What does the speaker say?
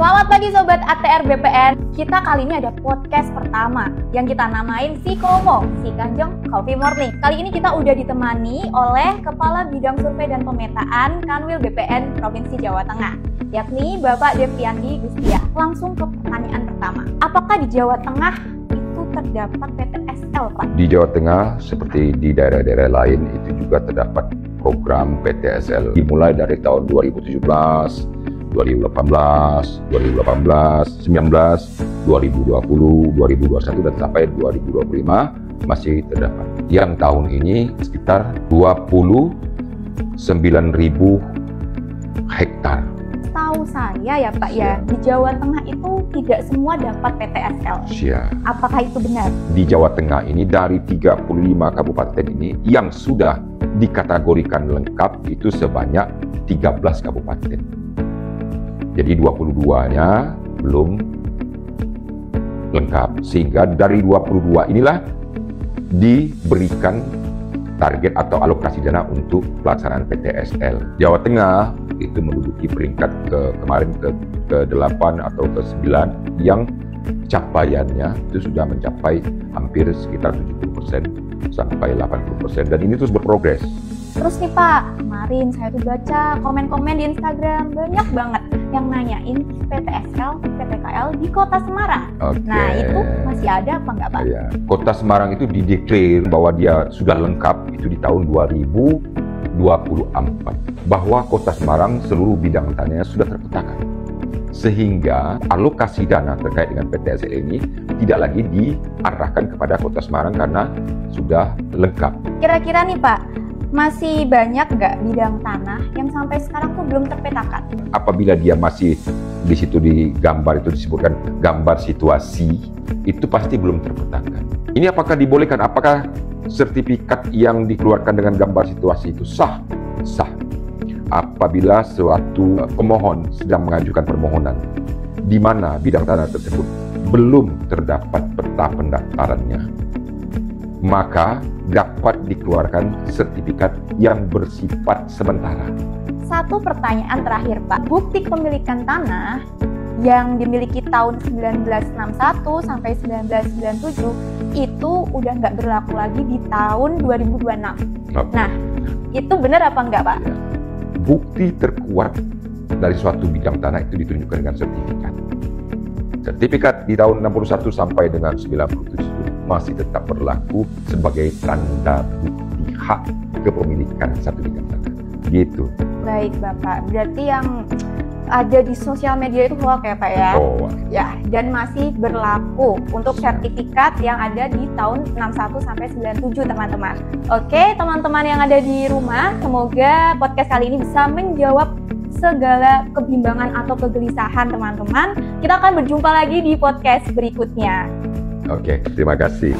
Selamat pagi Sobat ATR BPN. Kita kali ini ada podcast pertama yang kita namain Si Komo, Si Kanjeng Coffee Morning. Kali ini kita udah ditemani oleh Kepala Bidang Survei dan Pemetaan Kanwil BPN Provinsi Jawa Tengah, yakni Bapak Devriandi Gustia. Langsung ke pertanyaan pertama. Apakah di Jawa Tengah itu terdapat PTSL, Pak? Di Jawa Tengah seperti di daerah-daerah lain itu juga terdapat program PTSL dimulai dari tahun 2017, 2018, 2019, 2020, 2021 dan sampai 2025 masih terdapat. Yang tahun ini sekitar 29.000 hektar. Tahu saya ya Pak ya, di Jawa Tengah itu tidak semua dapat PTSL. Apakah itu benar? Di Jawa Tengah ini dari 35 kabupaten ini yang sudah dikategorikan lengkap itu sebanyak 13 kabupaten. Jadi 22-nya belum lengkap, sehingga dari 22 inilah diberikan target atau alokasi dana untuk pelaksanaan PTSL. Jawa Tengah itu menduduki peringkat kemarin ke 8 atau ke 9 yang capaiannya itu sudah mencapai hampir sekitar 70% sampai 80%, dan ini terus berprogres. Terus nih Pak, kemarin saya tuh baca komen-komen di Instagram banyak banget yang nanyain PTSL, PTKL di Kota Semarang. Nah itu masih ada apa nggak Pak? Ya. Kota Semarang itu dideklar bahwa dia sudah lengkap itu di tahun 2024, bahwa Kota Semarang seluruh bidang tanahnya sudah terpetakan, sehingga alokasi dana terkait dengan PTSL ini tidak lagi diarahkan kepada Kota Semarang karena sudah lengkap. Kira-kira nih Pak, masih banyak nggak bidang tanah yang sampai sekarang tuh belum terpetakan? Apabila dia masih di situ di gambar itu disebutkan gambar situasi, itu pasti belum terpetakan. Ini apakah dibolehkan? Apakah sertifikat yang dikeluarkan dengan gambar situasi itu sah? Sah. Apabila suatu pemohon sedang mengajukan permohonan di mana bidang tanah tersebut belum terdapat peta pendaftarannya, maka dapat dikeluarkan sertifikat yang bersifat sementara. Satu pertanyaan terakhir Pak, bukti kepemilikan tanah yang dimiliki tahun 1961 sampai 1997 itu udah nggak berlaku lagi di tahun 2026. Nah, itu benar apa enggak Pak? Ya. Bukti terkuat dari suatu bidang tanah itu ditunjukkan dengan sertifikat. Sertifikat di tahun 61 sampai dengan 97 masih tetap berlaku sebagai tanda bukti hak kepemilikan satu bidang tanah. Gitu. Baik Bapak, berarti yang ada di sosial media itu hoax ya Pak ya? Ya, dan masih berlaku untuk sertifikat yang ada di tahun 61 sampai 97 teman-teman. Oke, teman-teman yang ada di rumah, semoga podcast kali ini bisa menjawab segala kebimbangan atau kegelisahan teman-teman. Kita akan berjumpa lagi di podcast berikutnya. Oke, terima kasih.